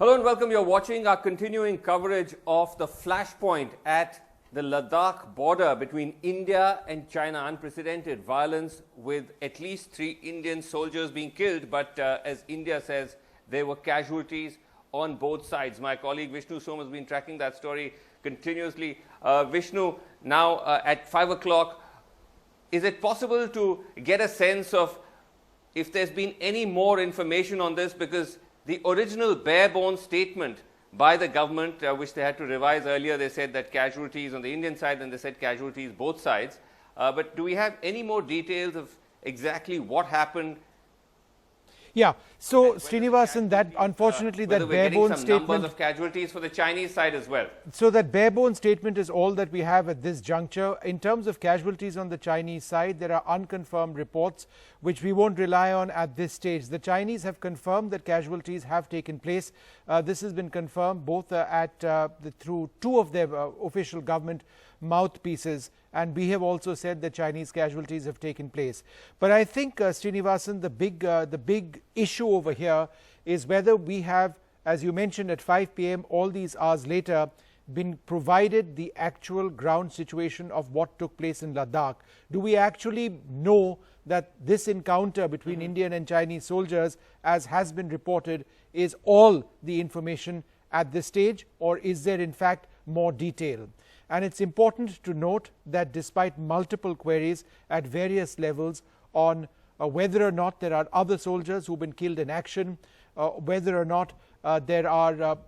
Hello and welcome. You're watching our continuing coverage of the flashpoint at the Ladakh border between India and China. Unprecedented violence with at least 3 Indian soldiers being killed. But as India says, there were casualties on both sides. My colleague Vishnu Som has been tracking that story continuously. Vishnu, now at 5 o'clock, is it possible to get a sense of if there's been any more information on this? Because the original bare-bones statement by the government, which they had to revise earlier, they said that casualties on the Indian side, and they said casualties both sides. But do we have any more details of exactly what happened? Yeah, so Srinivasan, that unfortunately that bare-bones statement, numbers of casualties for the Chinese side as well. So that bare-bones statement is all that we have at this juncture. In terms of casualties on the Chinese side, there are unconfirmed reports which we won't rely on at this stage. The Chinese have confirmed that casualties have taken place. This has been confirmed both through 2 of their official government mouthpieces, and we have also said that Chinese casualties have taken place. But I think, Srinivasan, the big issue over here is whether we have, as you mentioned, at 5 p.m. all these hours later, been provided the actual ground situation of what took place in Ladakh. Do we actually know that this encounter between Indian and Chinese soldiers, as has been reported, is all the information at this stage, or is there in fact more detail? And it's important to note that despite multiple queries at various levels on whether or not there are other soldiers who've been killed in action, whether or not there are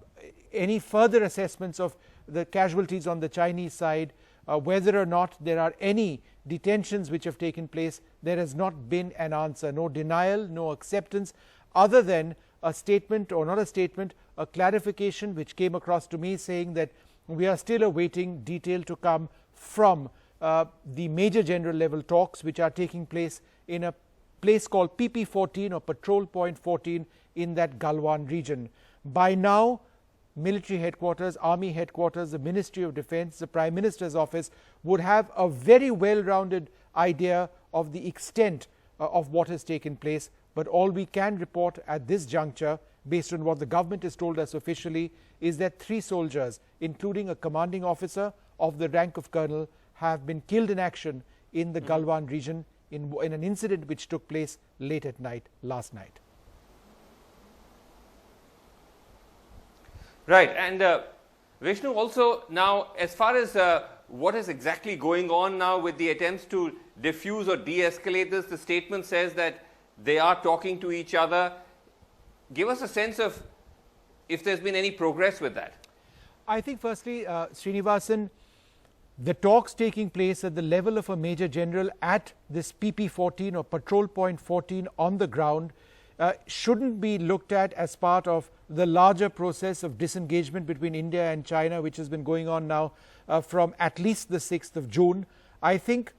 any further assessments of the casualties on the Chinese side, whether or not there are any detentions which have taken place, there has not been an answer. No denial, no acceptance, other than a statement, or not a statement, a clarification which came across to me saying that we are still awaiting detail to come from the Major General level talks which are taking place in a place called PP14 or Patrol Point 14 in that Galwan region. By now, military headquarters, army headquarters, the Ministry of Defence, the Prime Minister's office would have a very well-rounded idea of the extent of what has taken place. But all we can report at this juncture, based on what the government has told us officially, is that 3 soldiers, including a commanding officer of the rank of colonel, have been killed in action in the Galwan region in an incident which took place late at night, last night. Right, and Vishnu, also now, as far as what is exactly going on now with the attempts to diffuse or de-escalate this, the statement says that they are talking to each other. Give us a sense of if there's been any progress with that. I think firstly, Srinivasan, the talks taking place at the level of a Major General at this PP14 or Patrol Point 14 on the ground shouldn't be looked at as part of the larger process of disengagement between India and China, which has been going on now from at least the 6th of June. I think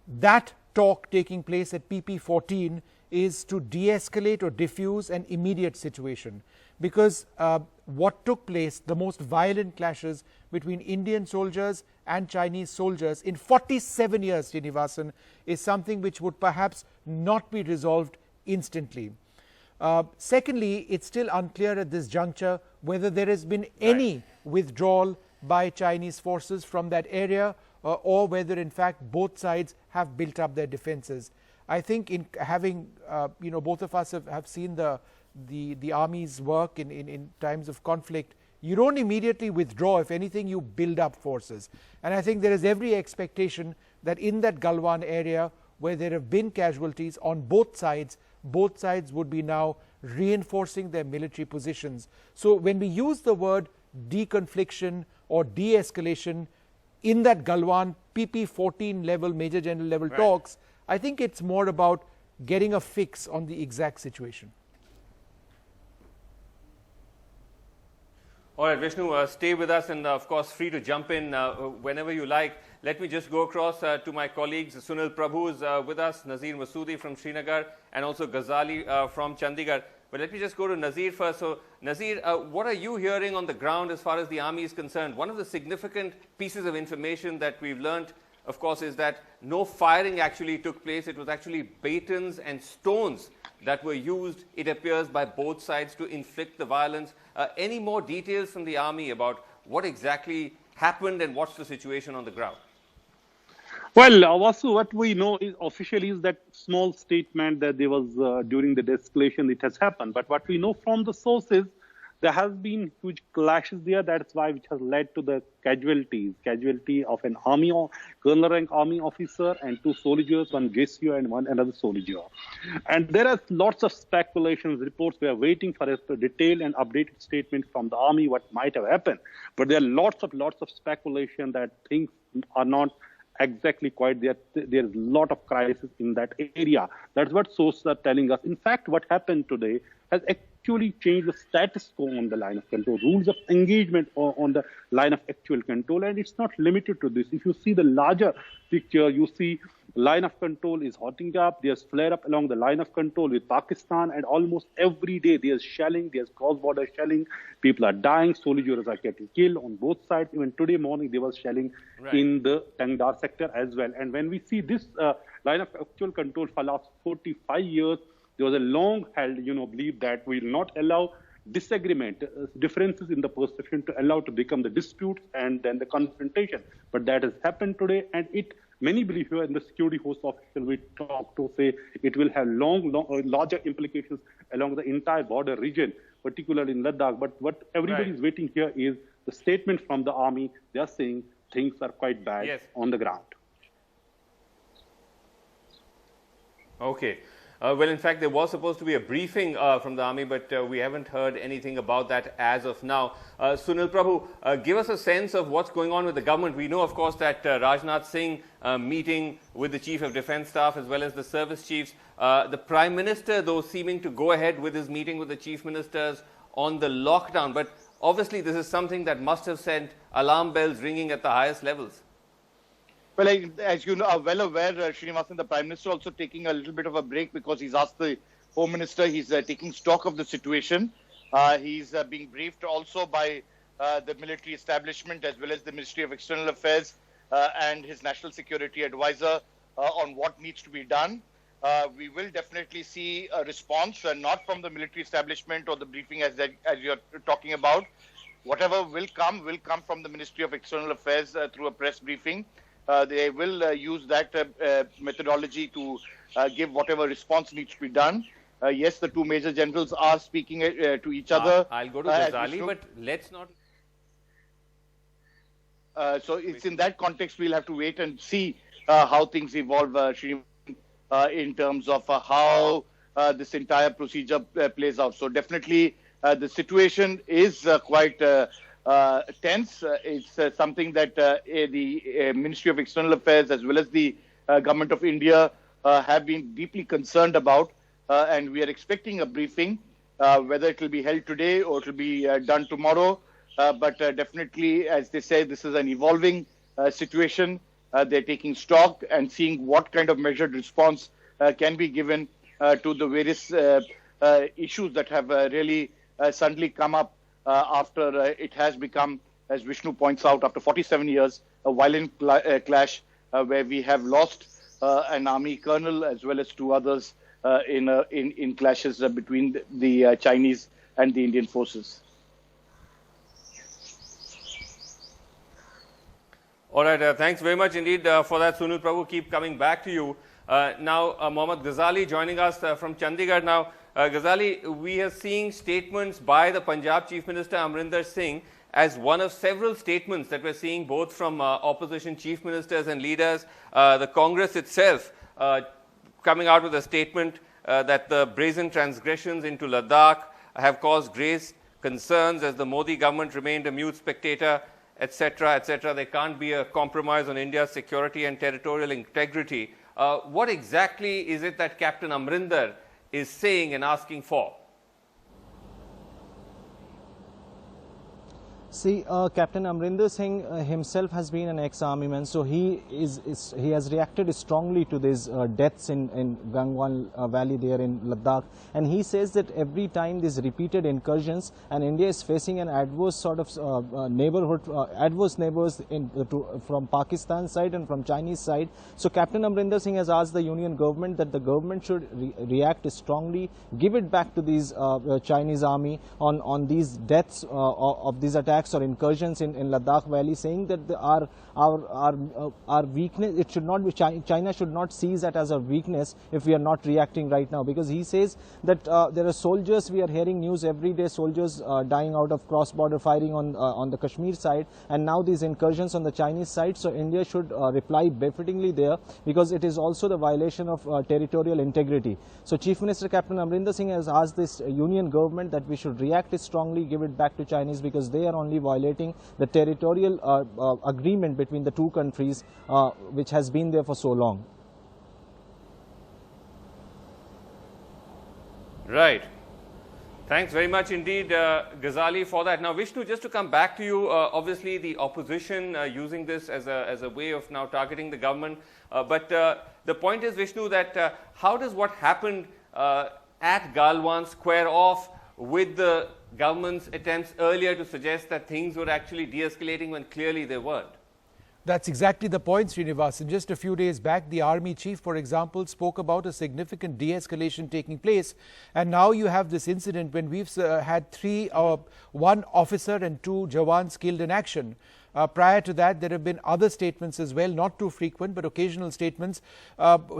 that talk taking place at PP14 is to de-escalate or diffuse an immediate situation, because what took place, the most violent clashes between Indian soldiers and Chinese soldiers in 47 years, Srinivasan, is something which would perhaps not be resolved instantly. Secondly, it's still unclear at this juncture whether there has been any withdrawal by Chinese forces from that area, or whether in fact both sides have built up their defenses. I think in having, both of us have seen the army's work in times of conflict. You don't immediately withdraw. If anything, you build up forces. And I think there is every expectation that in that Galwan area where there have been casualties on both sides would be now reinforcing their military positions. So when we use the word deconfliction or de-escalation in that Galwan PP14 level, Major General level talks, I think it's more about getting a fix on the exact situation. All right, Vishnu, stay with us, and of course free to jump in whenever you like. Let me just go across to my colleagues. Sunil Prabhu is with us, Nazir Masoodi from Srinagar, and also Ghazali from Chandigarh. But let me just go to Nazir first. So, Nazir, what are you hearing on the ground as far as the army is concerned? One of the significant pieces of information that we've learned, of course, is that no firing actually took place. It was actually batons and stones that were used, it appears, by both sides to inflict the violence. Any more details from the army about what exactly happened and what's the situation on the ground? Well, Vasu, what we know is officially is that small statement that there was during the de-escalation, it has happened. But what we know from the sources, there has been huge clashes there. That's why which has led to the casualty of an army or colonel rank army officer and 2 soldiers, 1 JCO and 1 another soldier. And there are lots of speculations, reports. We are waiting for a detailed and updated statement from the army what might have happened. But there are lots of speculation that things are not exactly quite there. There is a lot of crisis in that area. That's what sources are telling us. In fact, what happened today has actually changed the status quo on the line of control, rules of engagement on the line of actual control. And it's not limited to this. If you see the larger picture, you see line of control is hotting up. There's flare up along the line of control with Pakistan, and almost every day there's shelling, there's cross-border shelling. People are dying, soldiers are getting killed on both sides. Even today morning there was shelling in the Tangdar sector as well. And when we see this line of actual control for last 45 years, there was a long-held, belief that we will not allow disagreement, differences in the perception to allow to become the disputes and then the confrontation. But that has happened today, and many believe here in the security force official we talk to say it will have larger implications along the entire border region, particularly in Ladakh. But what everybody is waiting here is the statement from the army. They are saying things are quite bad on the ground. Okay. Well, in fact, there was supposed to be a briefing from the army, but we haven't heard anything about that as of now. Sunil Prabhu, give us a sense of what's going on with the government. We know, of course, that Rajnath Singh meeting with the Chief of Defence Staff as well as the service chiefs. The Prime Minister, though, seeming to go ahead with his meeting with the Chief Ministers on the lockdown. But obviously, this is something that must have sent alarm bells ringing at the highest levels. Well, as you are well aware, Srinivasan, the Prime Minister also taking a little bit of a break because he's asked the Home Minister, he's taking stock of the situation. He's being briefed also by the military establishment as well as the Ministry of External Affairs and his National Security Advisor on what needs to be done. We will definitely see a response, not from the military establishment or the briefing as you're talking about. Whatever will come from the Ministry of External Affairs through a press briefing. They will use that methodology to give whatever response needs to be done. Yes, the 2 major generals are speaking to each other. I'll go to Ghazali, but let's not... So it's in that context we'll have to wait and see how things evolve, in terms of how this entire procedure plays out. So definitely the situation is quite... tense. It's something that the Ministry of External Affairs as well as the Government of India have been deeply concerned about, and we are expecting a briefing, whether it will be held today or it will be done tomorrow. But definitely, as they say, this is an evolving situation. They're taking stock and seeing what kind of measured response can be given to the various issues that have really suddenly come up after it has become, as Vishnu points out, after 47 years, a violent clash where we have lost an army colonel as well as 2 others in clashes between the Chinese and the Indian forces. All right, thanks very much indeed for that, Sunil Prabhu. Keep coming back to you. Now, Mohammad Ghazali joining us from Chandigarh. Now, Ghazali, we are seeing statements by the Punjab Chief Minister Amrinder Singh as one of several statements that we're seeing both from opposition chief ministers and leaders. The Congress itself coming out with a statement that the brazen transgressions into Ladakh have caused grave concerns as the Modi government remained a mute spectator, etc., etc. There can't be a compromise on India's security and territorial integrity. What exactly is it that Captain Amrinder is saying and asking for? See, Captain Amrinder Singh himself has been an ex-army man, so he has reacted strongly to these deaths in Gangwal Valley there in Ladakh, and he says that every time these repeated incursions, and India is facing an adverse sort of adverse neighbors from Pakistan side and from Chinese side. So Captain Amrinder Singh has asked the Union government that the government should react strongly, give it back to these Chinese army on these deaths of these attacks or incursions in Ladakh Valley, saying that our weakness, it should not be, China should not seize that as a weakness if we are not reacting right now, because he says that there are soldiers, we are hearing news every day, soldiers dying out of cross-border fighting on the Kashmir side, and now these incursions on the Chinese side. So India should reply befittingly there, because it is also the violation of territorial integrity. So Chief Minister Captain Amrinder Singh has asked this Union government that we should react strongly, give it back to Chinese, because they are only violating the territorial agreement between the two countries, which has been there for so long. Right. Thanks very much indeed, Ghazali, for that. Now, Vishnu, just to come back to you, obviously the opposition using this as a way of now targeting the government. But the point is, Vishnu, that how does what happened at Galwan square off with the government's attempts earlier to suggest that things were actually de-escalating when clearly they weren't? That's exactly the point, Srinivasan. Just a few days back, the army chief, for example, spoke about a significant de-escalation taking place. And now you have this incident when we've had one officer and 2 Jawans killed in action. Prior to that, there have been other statements as well, not too frequent, but occasional statements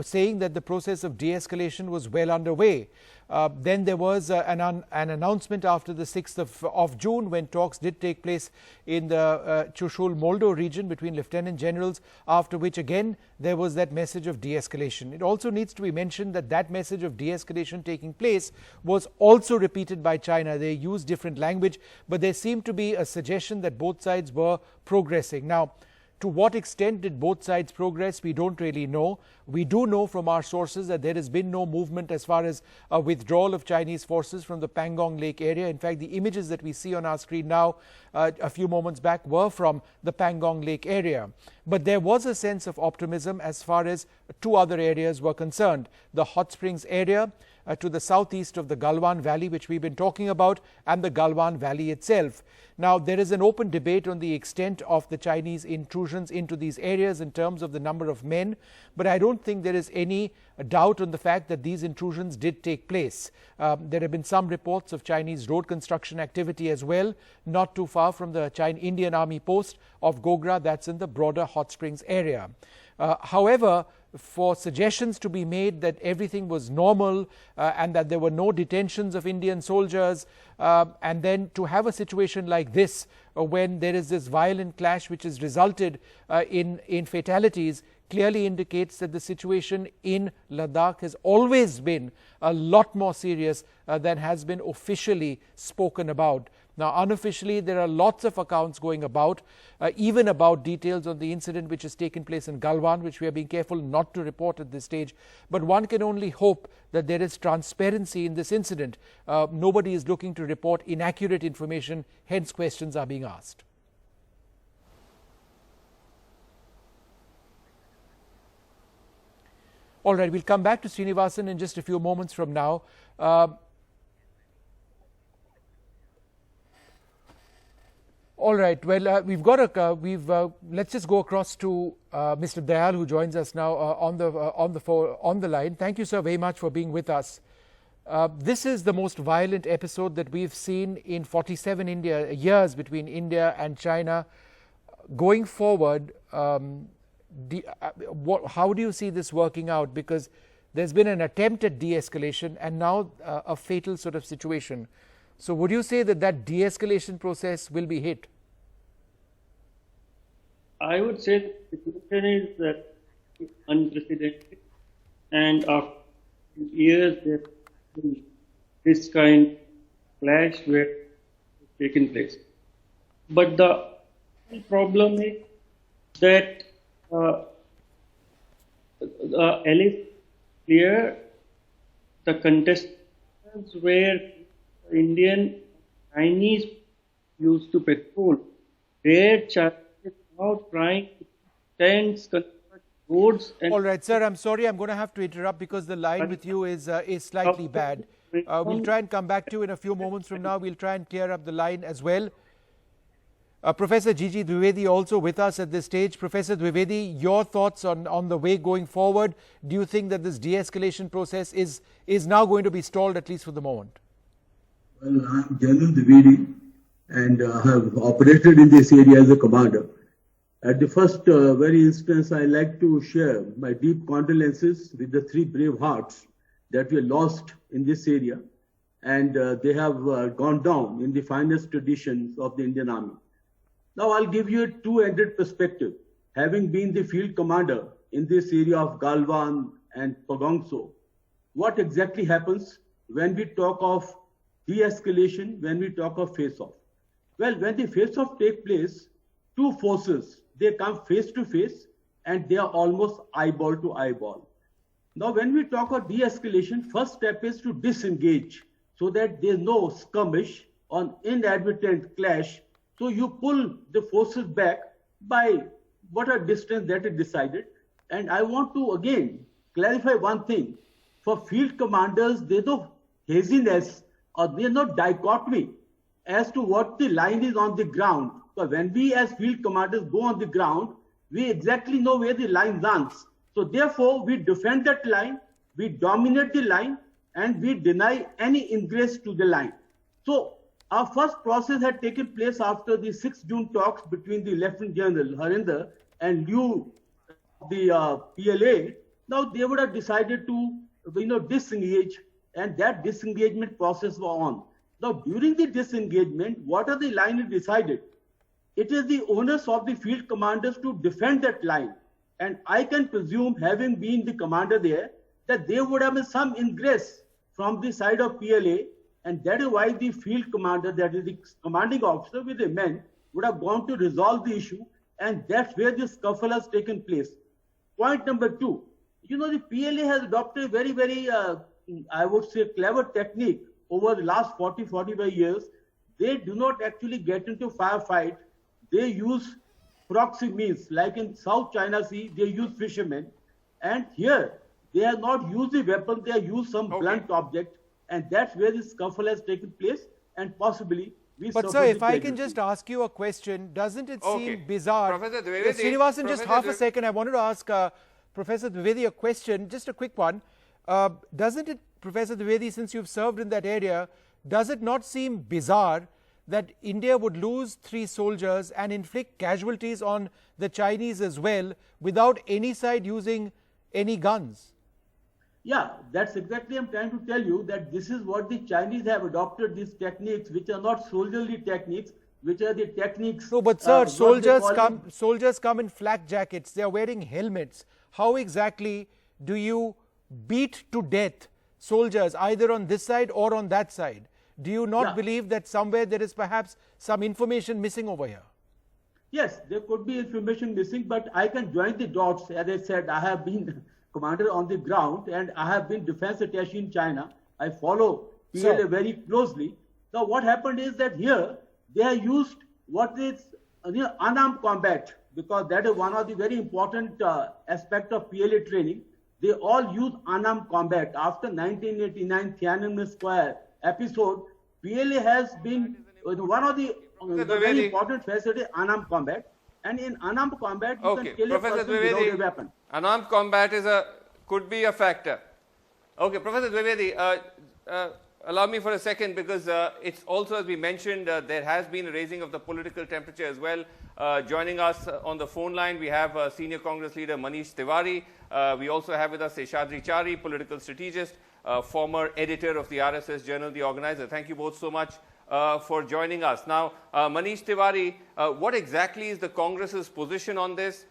saying that the process of de-escalation was well underway. Then there was an announcement after the 6th of June, when talks did take place in the Chushul-Moldo region between lieutenant generals, after which again there was that message of de-escalation. It also needs to be mentioned that that message of de-escalation taking place was also repeated by China. They used different language, but there seemed to be a suggestion that both sides were progressing. Now, to what extent did both sides progress, we don't really know. We do know from our sources that there has been no movement as far as a withdrawal of Chinese forces from the Pangong Lake area. In fact, the images that we see on our screen now a few moments back were from the Pangong Lake area. But there was a sense of optimism as far as 2 other areas were concerned. The Hot Springs area to the southeast of the Galwan Valley, which we've been talking about, and the Galwan Valley itself. Now, there is an open debate on the extent of the Chinese intrusions into these areas in terms of the number of men, but I don't think there is any doubt on the fact that these intrusions did take place. There have been some reports of Chinese road construction activity as well, not too far from the Indian Army post of Gogra, that's in the broader Hot Springs area. However, for suggestions to be made that everything was normal and that there were no detentions of Indian soldiers, and then to have a situation like this when there is this violent clash which has resulted in fatalities, clearly indicates that the situation in Ladakh has always been a lot more serious than has been officially spoken about. Now, unofficially, there are lots of accounts going about, even about details on the incident which has taken place in Galwan, which we are being careful not to report at this stage. But one can only hope that there is transparency in this incident. Nobody is looking to report inaccurate information, hence questions are being asked. All right, we'll come back to Srinivasan in just a few moments from now. All right. Well, let's just go across to Mr. Dayal, who joins us now on the line. Thank you, sir, very much for being with us. This is the most violent episode that we've seen in 47 years between India and China. Going forward, how do you see this working out? Because there's been an attempt at de-escalation and now a fatal sort of situation. So would you say that that de-escalation process will be hit? I would say the situation is that it's unprecedented, and after years there has been this kind of clash where it's taken place. But the problem is that the LAC clear, the contestants were Indian, Chinese used to patrol. There, China is now trying to tents, construct roads, and All right, sir, I'm sorry, I'm going to have to interrupt because the line with you is slightly bad. We'll try and come back to you in a few moments from now. We'll try and clear up the line as well. Professor Gigi Dwivedi also with us at this stage. Professor Dwivedi, your thoughts on the way going forward. Do you think that this de-escalation process is now going to be stalled, at least for the moment? Well, I'm General Dwivedi and have operated in this area as a commander. At the first very instance, I like to share my deep condolences with the 3 brave hearts that were lost in this area, and they have gone down in the finest traditions of the Indian Army. Now, I'll give you a two-ended perspective. Having been the field commander in this area of Galwan and Pagongso, what exactly happens when we talk of de-escalation, when we talk of face-off? Well, when the face-off takes place, 2 forces, they come face to face and they are almost eyeball to eyeball. Now, when we talk of de-escalation, first step is to disengage so that there's no skirmish or inadvertent clash. So you pull the forces back by whatever distance that is decided. And I want to again clarify one thing. For field commanders, there's no haziness or there's no dichotomy as to what the line is on the ground. So when we as field commanders go on the ground, we exactly know where the line runs. So therefore, we defend that line, we dominate the line, and we deny any ingress to the line. So our first process had taken place after the 6 June talks between the Lieutenant General Harinder and Liu, the PLA. Now they would have decided to, disengage, and that disengagement process was on. Now during the disengagement, what are the line decided? It is the onus of the field commanders to defend that line. And I can presume, having been the commander there, that there would have been some ingress from the side of PLA. And that is why the field commander, that is the commanding officer with the men, would have gone to resolve the issue. And that's where the scuffle has taken place. Point number 2, the PLA has adopted a very, very, I would say, clever technique over the last 40, 45 years. They do not actually get into firefight. They use proxy means, like in South China Sea, they use fishermen. And here, they have not used the weapon, they have used some blunt object. And that's where the scuffle has taken place, and possibly we. But sir, if I can just ask you a question, doesn't it seem bizarre? Professor Dwivedi, Srinivasan, just half a second. I wanted to ask Professor Dwivedi a question, just a quick one. Doesn't it, Professor Dwivedi, since you've served in that area, does it not seem bizarre that India would lose 3 soldiers and inflict casualties on the Chinese as well without any side using any guns? Yeah, that's exactly I'm trying to tell you, that this is what the Chinese have adopted, these techniques, which are not soldierly techniques, which are the techniques. No, but sir, soldiers come in flak jackets. They are wearing helmets. How exactly do you beat to death soldiers either on this side or on that side? Do you not believe that somewhere there is perhaps some information missing over here? Yes, there could be information missing, but I can join the dots. As I said, I have been commander on the ground and I have been defense attaché in China. I follow PLA very closely. Now what happened is that here they have used what is unarmed combat, because that is one of the very important aspect of PLA training. They all use unarmed combat. After 1989 Tiananmen Square episode, PLA has been one of the very important facility, unarmed combat. And in unarmed combat, you can kill a person without a weapon. Unarmed combat could be a factor. Okay, Professor Dwivedi, allow me for a second, because it's also, as we mentioned, there has been a raising of the political temperature as well. Joining us on the phone line, we have Senior Congress leader Manish Tiwari. We also have with us Seshadri Chari, political strategist, former editor of the RSS journal, The Organizer. Thank you both so much for joining us. Now, Manish Tiwari, what exactly is the Congress's position on this?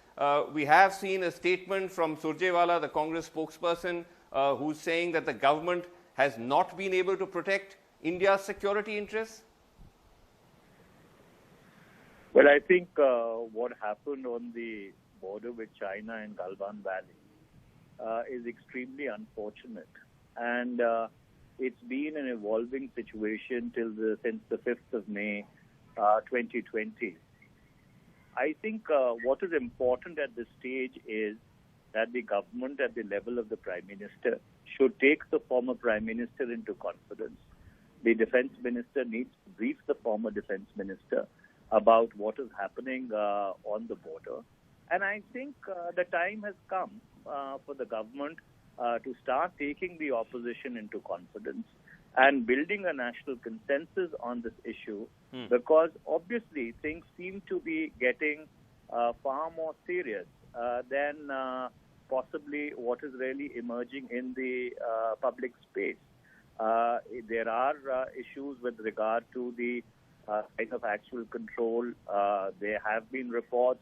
We have seen a statement from Surjewala, the Congress spokesperson, who's saying that the government has not been able to protect India's security interests. Well, I think what happened on the border with China and Galwan Valley is extremely unfortunate. And it's been an evolving situation since the 5th of May, 2020. I think what is important at this stage is that the government at the level of the Prime Minister should take the former Prime Minister into confidence. The Defence Minister needs to brief the former Defence Minister about what is happening on the border. And I think the time has come for the government to start taking the opposition into confidence and building a national consensus on this issue, because obviously things seem to be getting far more serious than possibly what is really emerging in the public space. There are issues with regard to the kind of actual control. There have been reports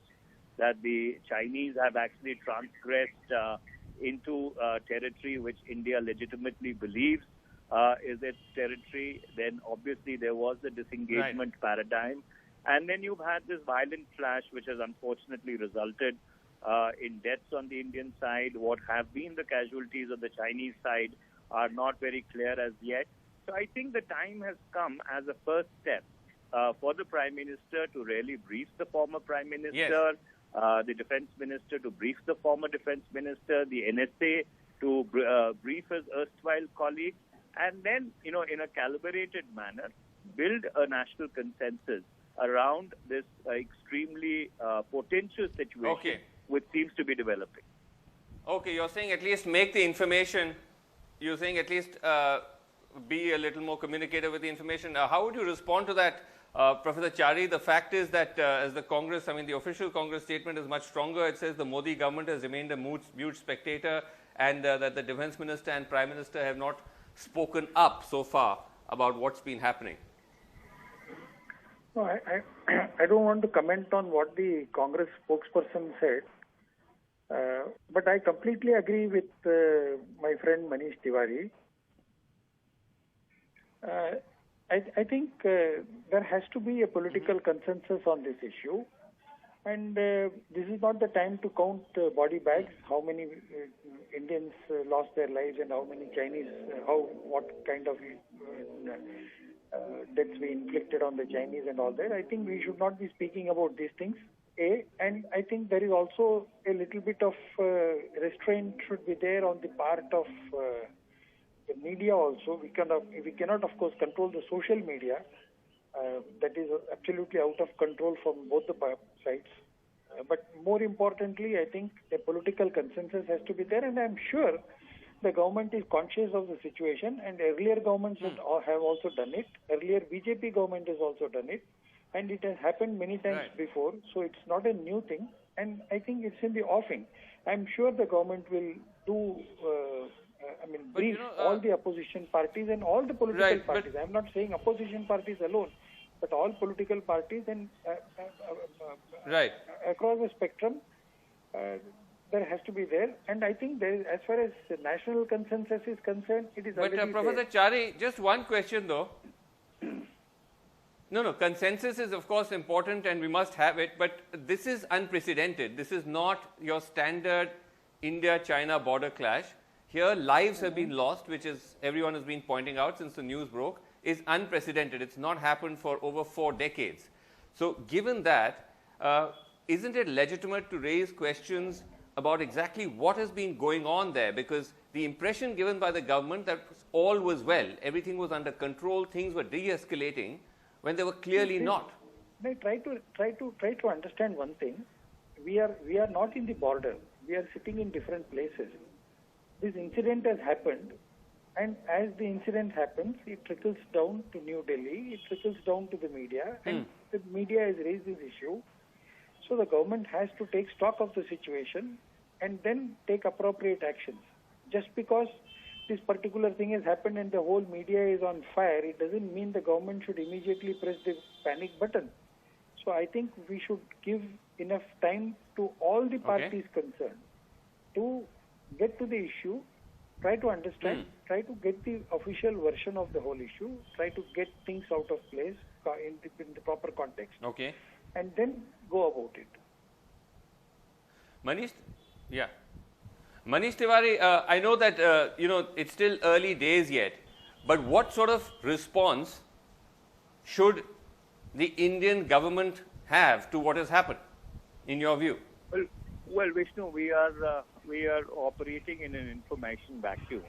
that the Chinese have actually transgressed into territory which India legitimately believes is its territory. Then obviously there was the disengagement paradigm. And then you've had this violent clash which has unfortunately resulted in deaths on the Indian side. What have been the casualties on the Chinese side are not very clear as yet. So I think the time has come as a first step for the Prime Minister to really brief the former Prime Minister, the Defence Minister to brief the former Defence Minister, the NSA to brief his erstwhile colleagues, and then, in a calibrated manner, build a national consensus around this extremely potential situation which seems to be developing. Okay, you're saying at least make the information, you're saying at least be a little more communicative with the information. How would you respond to that, Professor Chari? The fact is that as the Congress, the official Congress statement is much stronger. It says the Modi government has remained a mute spectator, and that the Defence Minister and Prime Minister have not spoken up so far about what's been happening. No, I don't want to comment on what the Congress spokesperson said, but I completely agree with my friend Manish Tiwari. I think there has to be a political consensus on this issue, and this is not the time to count body bags, how many Indians lost their lives and how many Chinese, what kind of deaths we inflicted on the Chinese and all that. I think we should not be speaking about these things. And I think there is also a little bit of restraint should be there on the part of the media also. We cannot, of course, control the social media. That is absolutely out of control from both the sides. But more importantly, I think a political consensus has to be there, and I'm sure the government is conscious of the situation, and earlier governments have also done it. Earlier BJP government has also done it, and it has happened many times before, so it's not a new thing, and I think it's in the offing. I'm sure the government will do, brief all the opposition parties and all the political parties. I'm not saying opposition parties alone, but all political parties and across the spectrum, there has to be there. And I think there is, as far as the national consensus is concerned, it is already Professor there. Chari, just one question though. No, consensus is of course important and we must have it, but this is unprecedented. This is not your standard India-China border clash. Here lives have been lost, which is everyone has been pointing out since the news broke, is unprecedented. It's not happened for over 4 decades. So given that, isn't it legitimate to raise questions about exactly what has been going on there? Because the impression given by the government that all was well, everything was under control, things were de-escalating, when they were clearly not. Try to understand one thing. We are not in the border. We are sitting in different places. This incident has happened, and as the incident happens, it trickles down to New Delhi, it trickles down to the media, and the media has raised this issue. So the government has to take stock of the situation and then take appropriate actions. Just because this particular thing has happened and the whole media is on fire, it doesn't mean the government should immediately press the panic button. So I think we should give enough time to all the parties concerned to get to the issue, try to understand, try to get the official version of the whole issue, try to get things out of place in the proper context. And then go about it. Manish Tiwari, I know that it's still early days yet, but what sort of response should the Indian government have to what has happened, in your view? Well, Vishnu, we are operating in an information vacuum.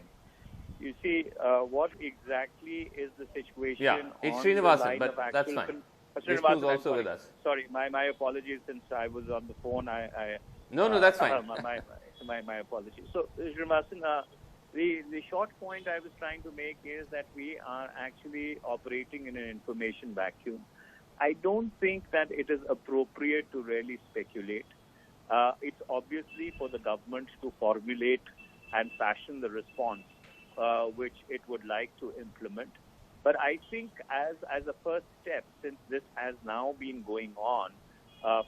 You see, what exactly is the situation? Yeah, it's on Srinivasan, the line but of actual that's fine. Srinivasan, Vishnu's also with us. Sorry, my apologies since I was on the phone. No, that's fine. My apologies. So, Srinivasan, the short point I was trying to make is that we are actually operating in an information vacuum. I don't think that it is appropriate to really speculate. It's obviously for the government to formulate and fashion the response which it would like to implement. But I think as a first step, since this has now been going on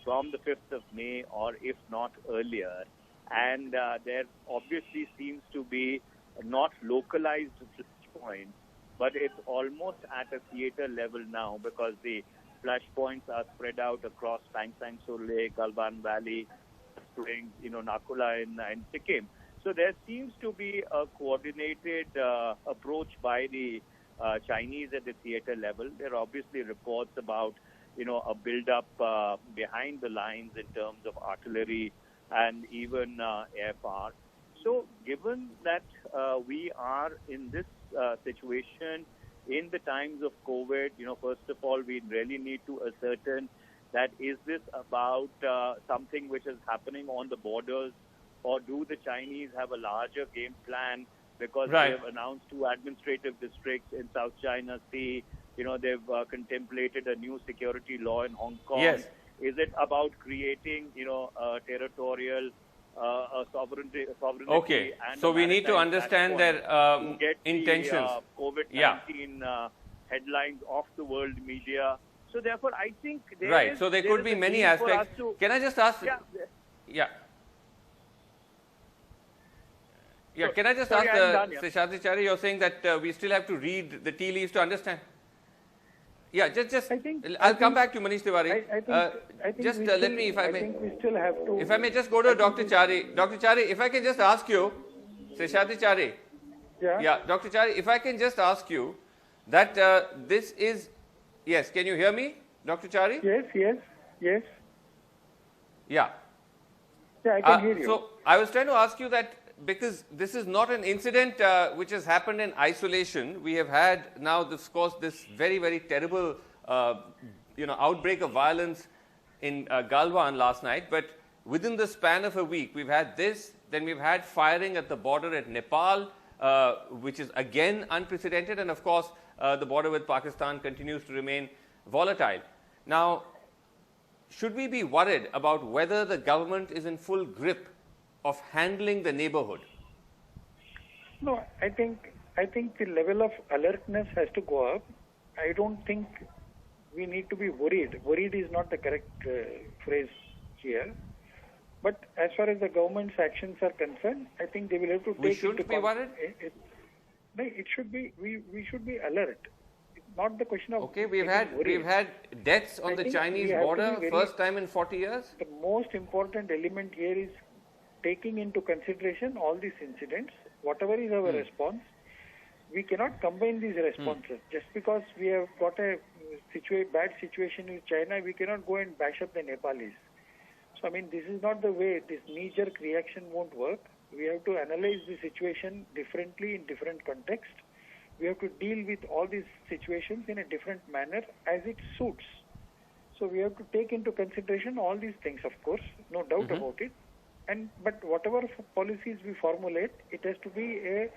from the 5th of May, or if not earlier, and there obviously seems to be not localized flashpoints, but it's almost at a theater level now, because the flashpoints are spread out across Pangsang Lake, Galwan Valley, Springs, Nakula in Sikkim. So there seems to be a coordinated approach by the Chinese at the theater level. There are obviously reports about, a build-up behind the lines in terms of artillery and even air power. So given that we are in this situation in the times of COVID, first of all, we really need to ascertain that is this about something which is happening on the borders, or do the Chinese have a larger game plan because they have announced 2 administrative districts in South China Sea? They've contemplated a new security law in Hong Kong. Yes. Is it about creating, a territorial sovereignty? Okay, so we need to understand their intentions. COVID-19 headlines of the world media. So therefore, I think there could be many aspects. Can I just ask? Can I just ask, Seshadri, you're saying that we still have to read the tea leaves to understand? Yeah, I'll come back to Manish Tiwari. I think we still have to. If I may just go to Dr. Chari. Dr. Chari, if I can just ask you, Seshadri Chari. Yeah, Dr. Chari, if I can just ask you that this is, yes, can you hear me, Dr. Chari? Yes. Yeah. Yeah, I can hear you. So I was trying to ask you that, because this is not an incident which has happened in isolation. We have had now, of course, this very, very terrible, outbreak of violence in Galwan last night. But within the span of a week, we've had this. Then we've had firing at the border at Nepal, which is again unprecedented. And of course, the border with Pakistan continues to remain volatile. Now, should we be worried about whether the government is in full grip of handling the neighborhood? No, I think the level of alertness has to go up. I don't think we need to be worried. Worried is not the correct phrase here. But as far as the government's actions are concerned, I think they will have to take. We shouldn't be worried? It should be. We should be alert. It's not the question of. Okay, we've had deaths on the Chinese border, first time in 40 years. The most important element here is taking into consideration all these incidents. Whatever is our response, we cannot combine these responses. Just because we have got a bad situation with China, we cannot go and bash up the Nepalis. So, this is not the way. This knee-jerk reaction won't work. We have to analyze the situation differently in different contexts. We have to deal with all these situations in a different manner as it suits. So, we have to take into consideration all these things, of course, no doubt about it. But whatever policies we formulate, it has to be a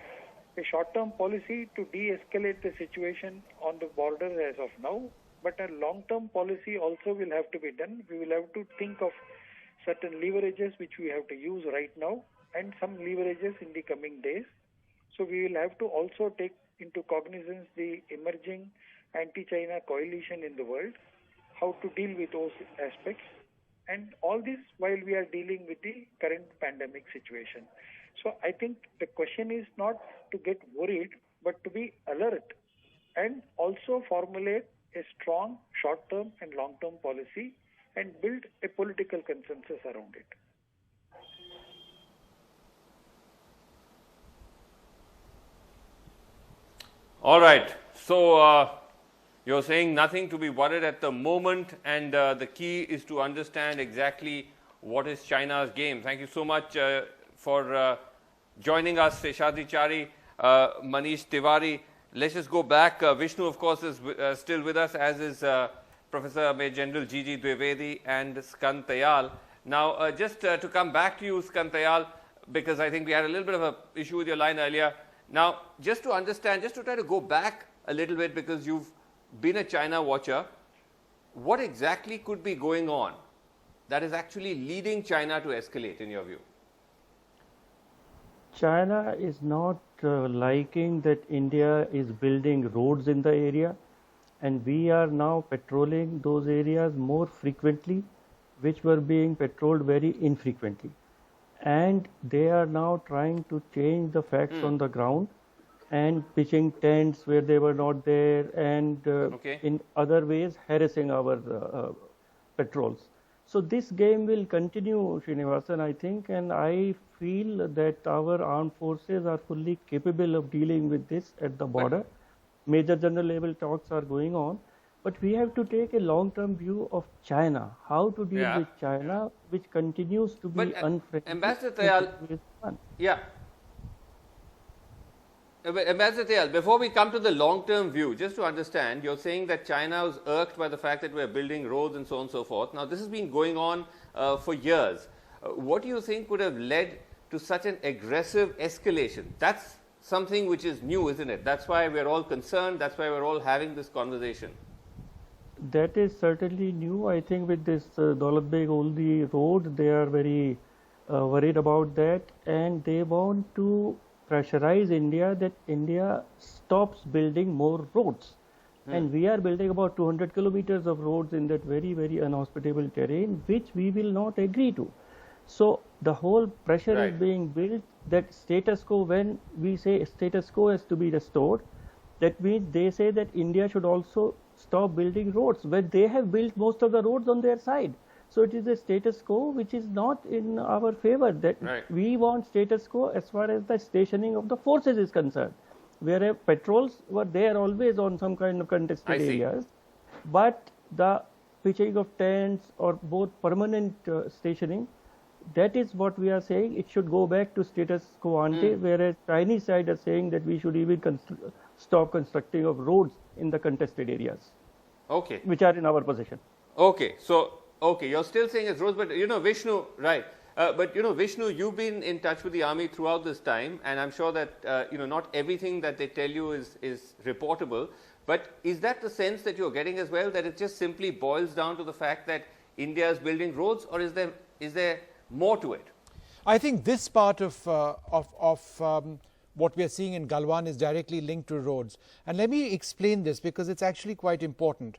short-term policy to de-escalate the situation on the border as of now. But a long-term policy also will have to be done. We will have to think of certain leverages which we have to use right now, and some leverages in the coming days. So we will have to also take into cognizance the emerging anti-China coalition in the world, how to deal with those aspects. And all this while we are dealing with the current pandemic situation. So I think the question is not to get worried, but to be alert and also formulate a strong short-term and long-term policy and build a political consensus around it. All right. So You're saying nothing to be worried at the moment, and the key is to understand exactly what is China's game. Thank you so much for joining us, Seshadri Chari, Manish Tiwari. Let's just go back. Vishnu, of course, is still with us, as is Professor Major General Gigi Dwivedi and Skand Tayal. Now, just to come back to you, Skand Tayal, because I think we had a little bit of an issue with your line earlier. Now, just to understand, just to try to go back a little bit, because you've been a China watcher, what exactly could be going on that is actually leading China to escalate, in your view? China is not liking that India is building roads in the area, and we are now patrolling those areas more frequently, which were being patrolled very infrequently. And they are now trying to change the facts on the ground and pitching tents where they were not there, and in other ways harassing our patrols. So this game will continue, Srinivasan, I think, and I feel that our armed forces are fully capable of dealing with this at the border. Major general level talks are going on, but we have to take a long-term view of China, how to deal with China, which continues to be unfriendly. Ambassador Tayal, Ambassador Tayal, before we come to the long-term view, just to understand, you're saying that China was irked by the fact that we're building roads and so on and so forth. Now, this has been going on for years. What do you think would have led to such an aggressive escalation? That's something which is new, isn't it? That's why we're all concerned. That's why we're all having this conversation. That is certainly new. I think with this Daulat Beg Oldi road, they are very worried about that, and they want to pressurize India that India stops building more roads. And we are building about 200 kilometers of roads in that very, very unhospitable terrain, which we will not agree to. So the whole pressure is being built that status quo, when we say status quo has to be restored, that means they say that India should also stop building roads, when they have built most of the roads on their side. So it is a status quo which is not in our favor. That we want status quo as far as the stationing of the forces is concerned, where patrols were there always on some kind of contested areas, but the pitching of tents or both permanent stationing, that is what we are saying. It should go back to status quo ante, whereas Chinese side are saying that we should even stop constructing of roads in the contested areas, which are in our possession. You're still saying it's roads, but Vishnu, but Vishnu, you've been in touch with the army throughout this time, and I'm sure that not everything that they tell you is reportable. But is that the sense that you're getting as well, that it just simply boils down to the fact that India is building roads, or is there more to it? I think this part of what we are seeing in Galwan is directly linked to roads, and let me explain this because it's actually quite important.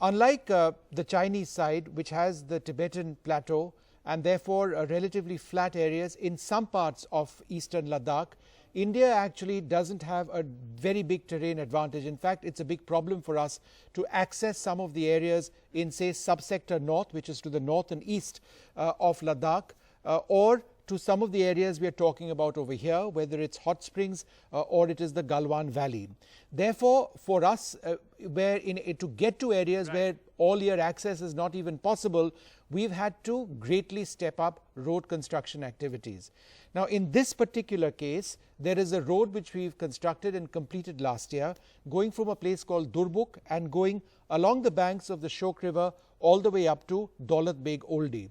Unlike the Chinese side, which has the Tibetan plateau and therefore relatively flat areas in some parts of eastern Ladakh, India actually doesn't have a very big terrain advantage. In fact, it's a big problem for us to access some of the areas in, say, subsector north, which is to the north and east of Ladakh, or to some of the areas we are talking about over here, whether it's hot springs or it is the Galwan Valley. Therefore, for us, to get to areas where all year access is not even possible, we've had to greatly step up road construction activities. Now, in this particular case, there is a road which we've constructed and completed last year, going from a place called Durbuk and going along the banks of the Shok River all the way up to Daulat Beg Oldi.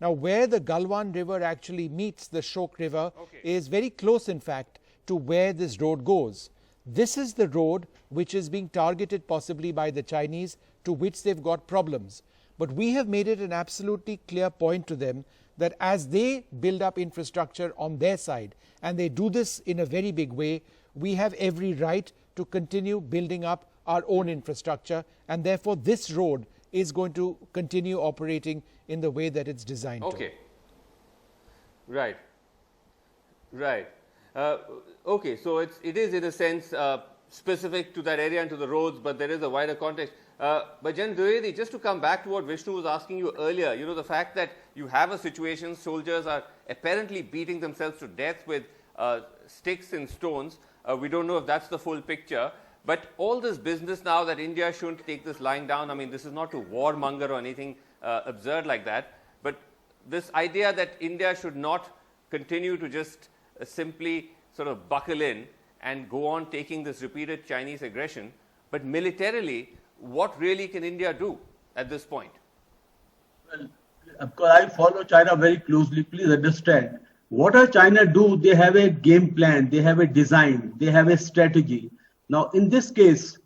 Now, where the Galwan River actually meets the Shok River is very close, in fact, to where this road goes. This is the road which is being targeted possibly by the Chinese, to which they've got problems. But we have made it an absolutely clear point to them that as they build up infrastructure on their side, and they do this in a very big way, we have every right to continue building up our own infrastructure, and therefore this road is going to continue operating in the way that it's designed to. Right. So it is in a sense specific to that area and to the roads, but there is a wider context. But General Dwivedi, just to come back to what Vishnu was asking you earlier, the fact that you have a situation, soldiers are apparently beating themselves to death with sticks and stones. We don't know if that's the full picture. But all this business now that India shouldn't take this lying down, I mean, this is not to warmonger or anything absurd like that, but this idea that India should not continue to just simply sort of buckle in and go on taking this repeated Chinese aggression, but militarily, what really can India do at this point? Well, of course, I follow China very closely. Please understand, what does China do? They have a game plan, they have a design, they have a strategy. Now, in this case,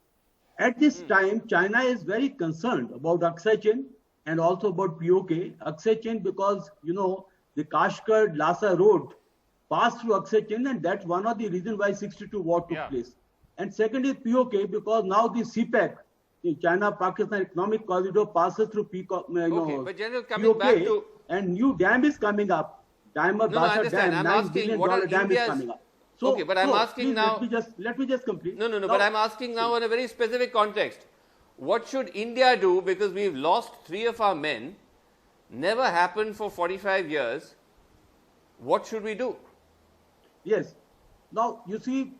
at this time, China is very concerned about Aksai Chin and also about POK. Aksai Chin, because, you know, the Kashgar-Lhasa road passed through Aksai Chin, and that's one of the reasons why 62 war took place. And second is POK, because now the CPEC, the China-Pakistan Economic Corridor, passes through but General, coming back to... and new dam is coming up. Diamond Basa Dam, $9 billion dam is coming up. So, okay, but I'm asking please, now... Let me just complete. No, but I'm asking now in a very specific context. What should India do? Because we've lost 3 of our men, never happened for 45 years. What should we do? Yes. Now, you see,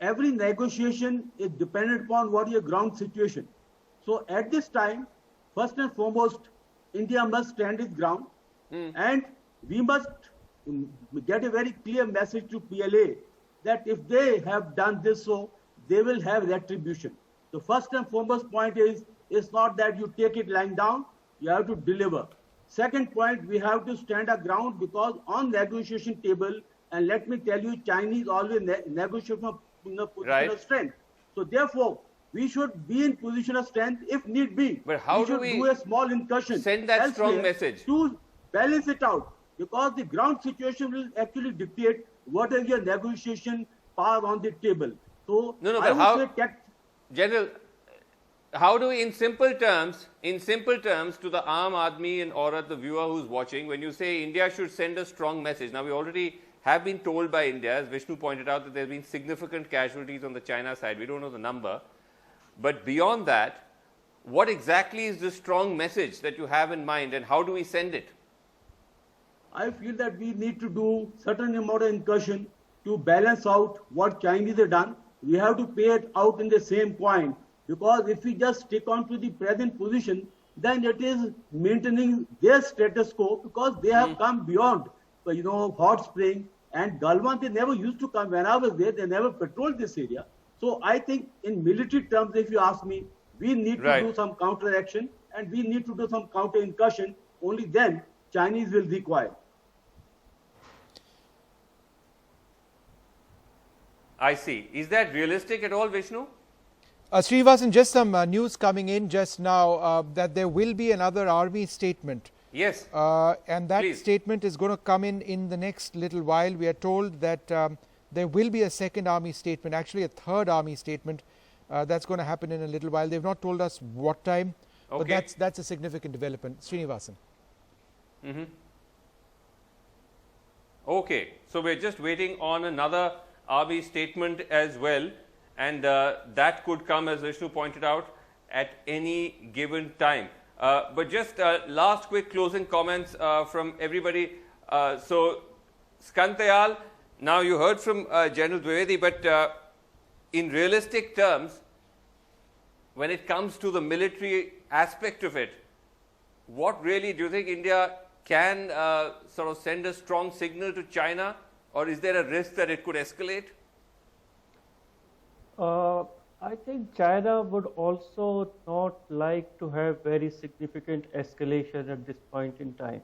every negotiation is dependent upon what your ground situation. So, at this time, first and foremost, India must stand its ground, and we must get a very clear message to PLA that if they have done this, so they will have retribution. The first and foremost point is, it's not that you take it lying down, you have to deliver. Second point, we have to stand our ground, because on negotiation table, and let me tell you, Chinese always negotiate from position of strength. So therefore, we should be in position of strength if need be. But how do we do a small incursion, send that strong message to balance it out? Because the ground situation will actually dictate what is your negotiation power on the table. So but how, General, how do we, in simple terms, to the Aam Aadmi and or the viewer who's watching, when you say India should send a strong message, now we already have been told by India, as Vishnu pointed out, that there have been significant casualties on the China side. We don't know the number. But beyond that, what exactly is the strong message that you have in mind, and how do we send it? I feel that we need to do certain amount of incursion to balance out what Chinese have done. We have to pay it out in the same point, because if we just stick on to the present position, then it is maintaining their status quo, because they have come beyond, hot spring and Galwan. They never used to come. When I was there, they never patrolled this area. So I think in military terms, if you ask me, we need to do some counter action, and we need to do some counter incursion. Only then Chinese will require. I see. Is that realistic at all, Vishnu? Srinivasan, just some news coming in just now that there will be another army statement. Yes. And that statement is going to come in the next little while. We are told that there will be a second army statement, actually a third army statement that's going to happen in a little while. They've not told us what time, but that's a significant development. Srinivasan. Okay, so we're just waiting on another army statement as well, and that could come, as Vishnu pointed out, at any given time. But just last quick closing comments from everybody. So, Skantayal, now you heard from General Dwivedi, but in realistic terms, when it comes to the military aspect of it, what really do you think India can sort of send a strong signal to China, or is there a risk that it could escalate? I think China would also not like to have very significant escalation at this point in time.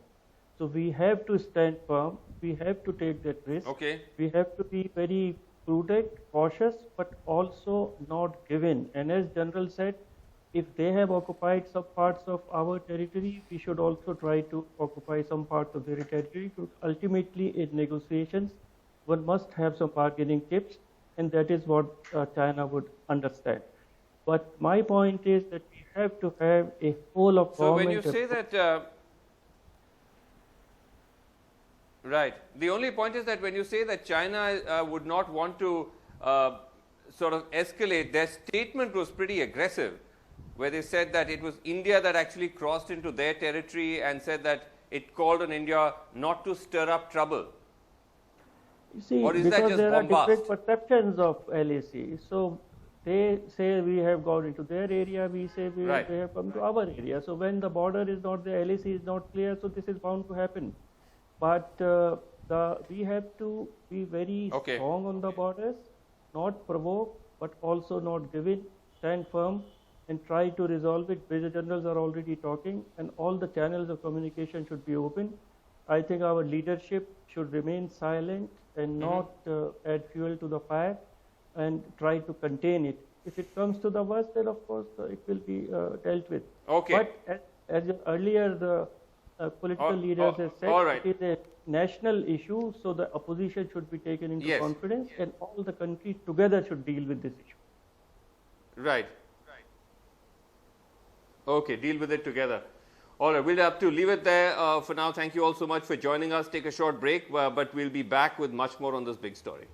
So we have to stand firm. We have to take that risk. We have to be very prudent, cautious, but also not give in. And as General said, if they have occupied some parts of our territory, we should also try to occupy some parts of their territory. Ultimately, in negotiations, one must have some bargaining chips, and that is what China would understand. But my point is that we have to have a whole of government. So when you say that, right, the only point is that when you say that China would not want to sort of escalate, their statement was pretty aggressive, where they said that it was India that actually crossed into their territory and said that it called on India not to stir up trouble. You see, or is because that just there bombast? are different perceptions of LAC. So They say we have gone into their area, we say Right. they have come to our area. So when the border is not there, LAC is not clear, so this is bound to happen. But we have to be very Okay. strong on the borders, not provoke, but also not give in, stand firm and try to resolve it. Major generals are already talking and all the channels of communication should be open. I think our leadership should remain silent and not add fuel to the fire and try to contain it. If it comes to the worst, then of course it will be dealt with. Okay. But as earlier the political leaders have said, all right. it is a national issue, so the opposition should be taken into Yes. confidence and all the countries together should deal with this issue. Right. Okay, deal with it together. All right, we'll have to leave it there for now. Thank you all so much for joining us. Take a short break, but we'll be back with much more on this big story.